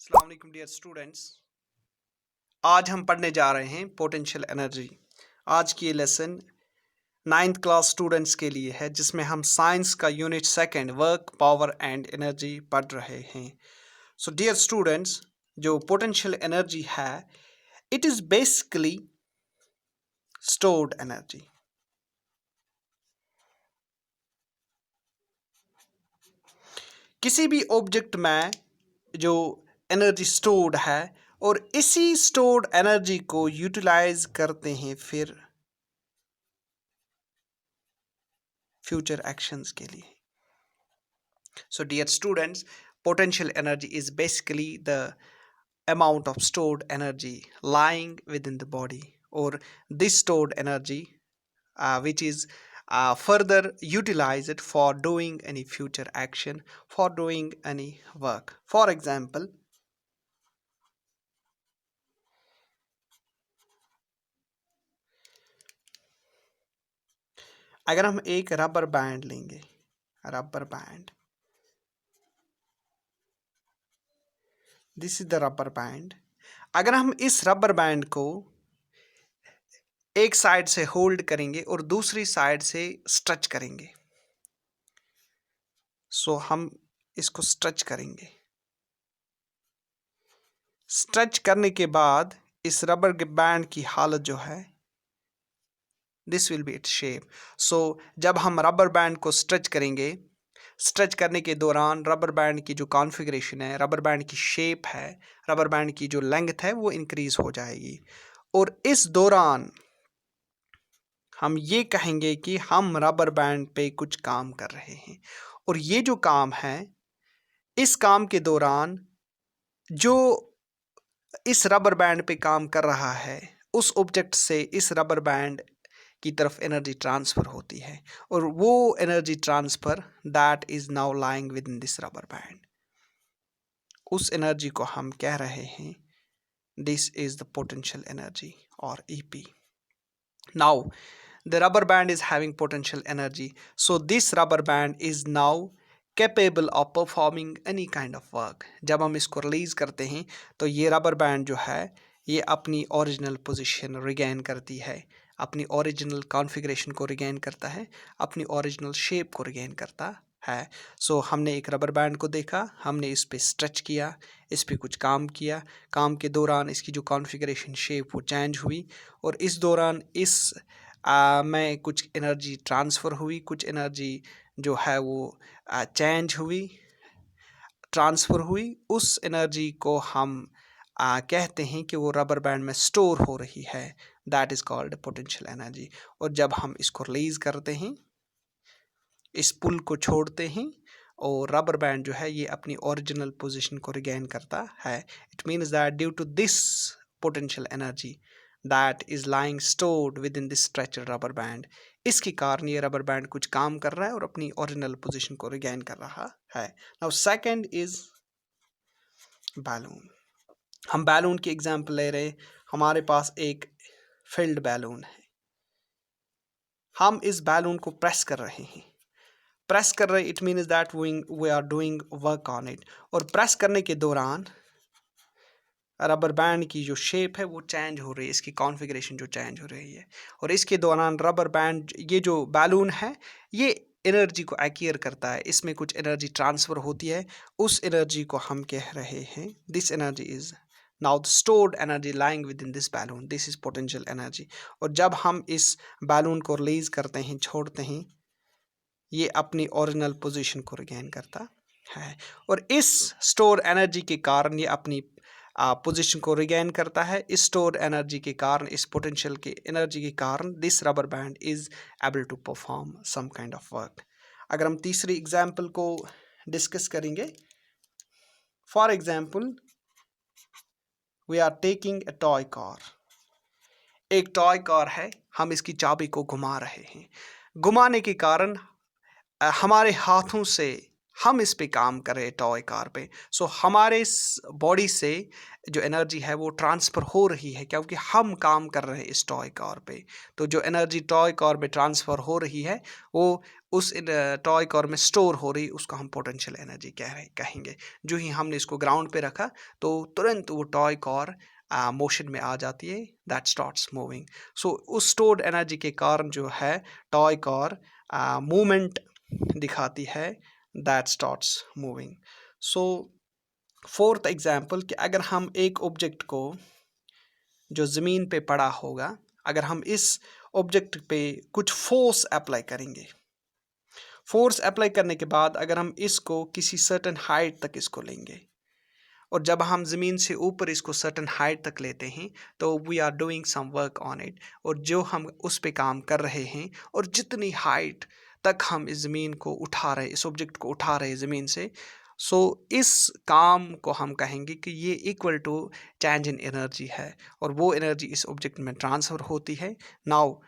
अस्सलाम वालेकुम dear students. आज हम पढ़ने जा रहे हैं पोटेंशियल एनर्जी। आज की ये लेसन 9th क्लास स्टूडेंट्स के लिए है, जिसमें हम साइंस का unit second work power and energy पढ़ रहे हैं। सो डियर स्टूडेंट्स, जो पोटेंशियल एनर्जी है, it is basically stored energy. किसी भी ऑब्जेक्ट में जो एनर्जी स्टोर्ड है और इसी स्टोर्ड एनर्जी को यूटिलाइज करते हैं फिर फ्यूचर एक्शंस के लिए। So dear students, potential energy is basically the amount of stored energy lying within the body, or this stored energy which is further utilized for doing any future action, for doing any work. For example, अगर हम एक rubber band लेंगे, rubber band, this is the rubber band. अगर हम इस rubber band को एक side से होल्ड करेंगे और दूसरी साइड से स्ट्रेच करेंगे, सो हम इसको स्ट्रेच करेंगे। स्ट्रेच करने के बाद इस रबर के बैंड की हालत जो है, this will be its shape. So जब हम रबर बैंड को स्ट्रेच करेंगे, स्ट्रेच करने के दौरान रबर बैंड की जो कॉन्फ़िगरेशन है, रबर बैंड की शेप है, रबर बैंड की जो लेंथ है, वो इंक्रीज हो जाएगी। और इस दौरान हम ये कहेंगे कि हम रबर बैंड पे कुछ काम कर रहे हैं। और ये जो काम है, इस काम के दौरान जो इस रबर बैंड पे काम कर रहा है, उस ऑब्जेक्ट से इस रबर बैंड की तरफ एनर्जी ट्रांसफ़र होती है, और वो energy transfer that is now lying within this rubber band, उस एनर्जी को हम कह रहे हैं this is the potential energy और EP. Now the rubber band is having potential energy, so this rubber band is now capable of performing any kind of work. जब हम इसको रिलीज करते हैं तो ये रबर बैंड जो है, ये अपनी ओरिजिनल पोजीशन रिगेन करती है, अपनी ओरिजिनल कॉन्फ़िगरेशन को रिगेन करता है, अपनी ओरिजिनल शेप को रिगेन करता है। सो हमने एक रबर बैंड को देखा, हमने इस पे स्ट्रेच किया, इस पे कुछ काम किया, काम के दौरान इसकी जो कॉन्फ़िगरेशन शेप वो चेंज हुई, और इस दौरान इस में कुछ एनर्जी ट्रांसफ़र हुई, कुछ एनर्जी जो है वो चेंज हुई, ट्रांसफ़र हुई। उस एनर्जी को हम कहते हैं कि वो रबर बैंड में स्टोर हो रही है, that is called potential energy. और जब हम इसको रिलीज़ करते हैं, इस पुल को छोड़ते हैं, और रबर बैंड जो है ये अपनी ओरिजिनल पोजीशन को रिगेन करता है। It means that due to this potential energy that is lying stored within this stretched rubber band, इसके कारण ये रबर बैंड कुछ काम कर रहा है और अपनी ओरिजिनल पोजीशन को रिगेन कर रहा है। Now second is balloon. हम बैलून की एग्जांपल ले रहे हैं। हमारे पास एक फिल्ड बैलून है, हम इस बैलून को प्रेस कर रहे हैं। प्रेस कर रहे, it means that we are doing work on it. और प्रेस करने के दौरान रबर बैंड की जो शेप है वो चेंज हो रही है, इसकी कॉन्फ़िगरेशन जो चेंज हो रही है, और इसके दौरान रबर बैंड, ये जो बैलून है, ये एनर्जी को एक्वायर करता है, इसमें कुछ एनर्जी ट्रांसफ़र होती है। उस एनर्जी को हम कह रहे हैं this energy is now the stored energy lying within this balloon, this is potential energy. और जब हम इस बैलून को रिलीज़ करते हैं, छोड़ते हैं, ये अपनी ओरिजिनल पोजीशन को रिगेन करता है, और इस स्टोर एनर्जी के कारण ये अपनी पोजीशन को रिगेन करता है। इस स्टोर एनर्जी के कारण, इस पोटेंशियल के एनर्जी के कारण this rubber band is able to perform some kind of work. अगर हम तीसरी एग्जांपल को डिस्कस करेंगे, for example we are taking a toy car. एक टॉय कार है, हम इसकी चाबी को घुमा रहे हैं। घुमाने के कारण हमारे हाथों से हम इस पे काम कर रहे हैं, टॉय कार पे। सो हमारे इस बॉडी से जो एनर्जी है वो ट्रांसफ़र हो रही है, क्योंकि हम काम कर रहे हैं इस टॉय कार पे। तो जो एनर्जी टॉय कार में ट्रांसफ़र हो रही है, वो उस टॉय कार में स्टोर हो रही, उसको हम पोटेंशियल एनर्जी कहेंगे। जो ही हमने इसको ग्राउंड पे रखा तो तुरंत वो टॉय कार मोशन में आ जाती है, दैट स्टार्ट्स मूविंग। सो उस स्टोर्ड एनर्जी के कारण जो है टॉय कार मूवमेंट दिखाती है, that starts moving. So fourth example कि अगर हम एक ऑब्जेक्ट को जो ज़मीन पे पड़ा होगा, अगर हम इस ऑब्जेक्ट पे कुछ फोर्स अप्लाई करेंगे, फोर्स अप्लाई करने के बाद अगर हम इसको किसी सर्टेन हाइट तक इसको लेंगे, और जब हम ज़मीन से ऊपर इसको सर्टेन हाइट तक लेते हैं तो we are doing some work on it, और जो हम उस पे काम कर रहे हैं और जितनी हाइट तक हम इस ज़मीन को उठा रहे, इस ऑब्जेक्ट को उठा रहे ज़मीन से, सो इस काम को हम कहेंगे कि ये equal to change in energy है, और वो एनर्जी इस ऑब्जेक्ट में ट्रांसफ़र होती है। Now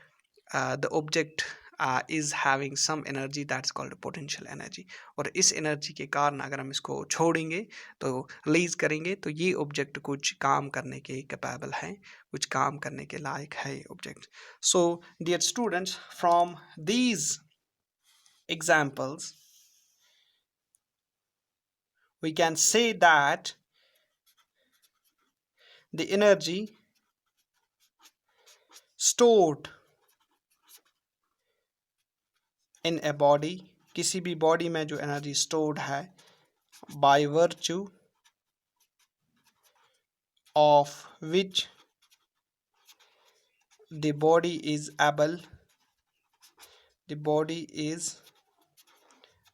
the object is having some energy that's called potential energy, और इस एनर्जी के कारण अगर हम इसको छोड़ेंगे तो रिलीज़ करेंगे तो ये ऑब्जेक्ट कुछ काम करने के कैपेबल है, कुछ काम करने के लायक है object. So dear students, from these examples we can say that the energy stored in a body, किसी भी बॉडी में जो एनर्जी स्टोर्ड है, by virtue of which the body is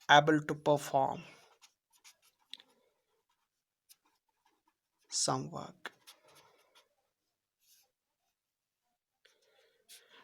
able to perform some work.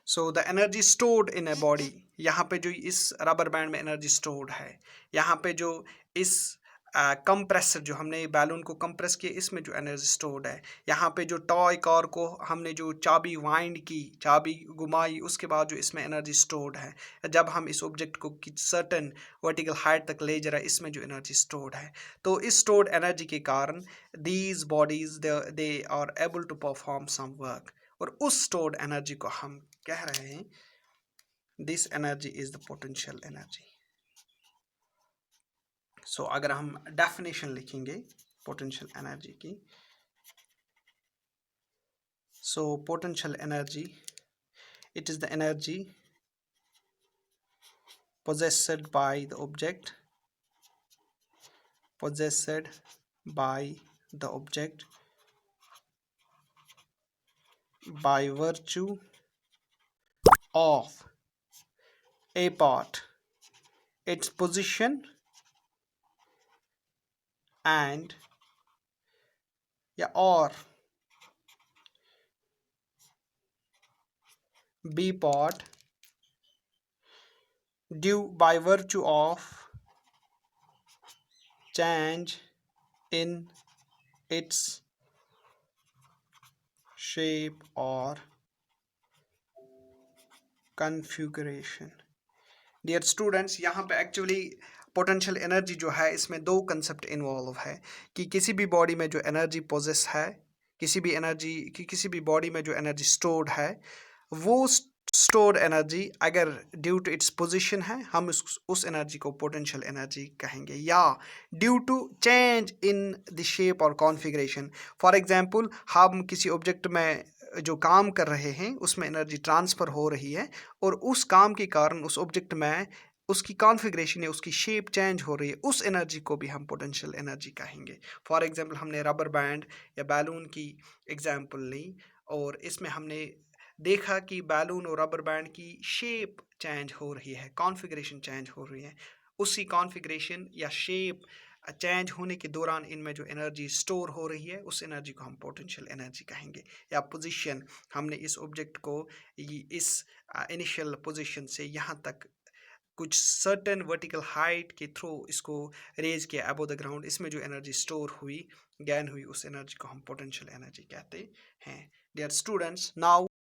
So the energy stored in a body, यहाँ पे जो इस rubber band में एनर्जी स्टोर्ड है, यहाँ पे जो इस कंप्रेसर जो हमने बैलून को कंप्रेस किया, इसमें जो एनर्जी स्टोर्ड है, यहाँ पे जो टॉय कार को हमने जो चाबी वाइंड की, चाबी घुमाई, उसके बाद जो इसमें एनर्जी स्टोर्ड है, जब हम इस ऑब्जेक्ट को सर्टेन वर्टिकल हाइट तक ले जा रहे हैं, इसमें जो एनर्जी स्टोर्ड है, तो इस स्टोर्ड एनर्जी के कारण these bodies they are able to perform some work, और उस स्टोर्ड एनर्जी को हम कह रहे हैं this energy is the potential energy. So अगर हम डेफिनेशन लिखेंगे पोटेंशियल एनर्जी की, so potential energy, it is the energy possessed by the object by virtue of a part, its position, and or B part due by virtue of change in its shape or configuration। Dear students, यहाँ पे actually potential energy जो है, इसमें दो concept involve है कि किसी भी बॉडी में जो एनर्जी पोजेस है, किसी भी बॉडी में जो एनर्जी स्टोर्ड है, वो स्टोर्ड एनर्जी अगर ड्यू टू इट्स पोजीशन है, हम उस एनर्जी को पोटेंशियल एनर्जी कहेंगे, या due to change in the shape और कॉन्फ़िगरेशन। फॉर एग्जांपल, हम किसी ऑब्जेक्ट में जो काम कर रहे हैं उसमें एनर्जी ट्रांसफ़र हो रही है, और उस काम के कारण उस ऑब्जेक्ट में उसकी कॉन्फ़िगरेशन या उसकी शेप चेंज हो रही है, उस एनर्जी को भी हम पोटेंशियल एनर्जी कहेंगे। फॉर एग्जांपल, हमने रबर बैंड या बैलून की एग्जांपल ली, और इसमें हमने देखा कि बैलून और रबर बैंड की शेप चेंज हो रही है, कॉन्फ़िगरेशन चेंज हो रही है। उसी कॉन्फ़िगरेशन या शेप चेंज होने के दौरान इनमें जो एनर्जी स्टोर हो रही है, उस एनर्जी को हम पोटेंशियल एनर्जी कहेंगे। या पोजीशन, हमने इस ऑब्जेक्ट को इस इनिशियल पोजीशन से यहाँ तक कुछ सर्टेन वर्टिकल हाइट के थ्रू इसको रेज किया अबव द ग्राउंड, इसमें जो एनर्जी स्टोर हुई, गेन हुई, उस एनर्जी को हम पोटेंशियल एनर्जी कहते हैं। Dear students, now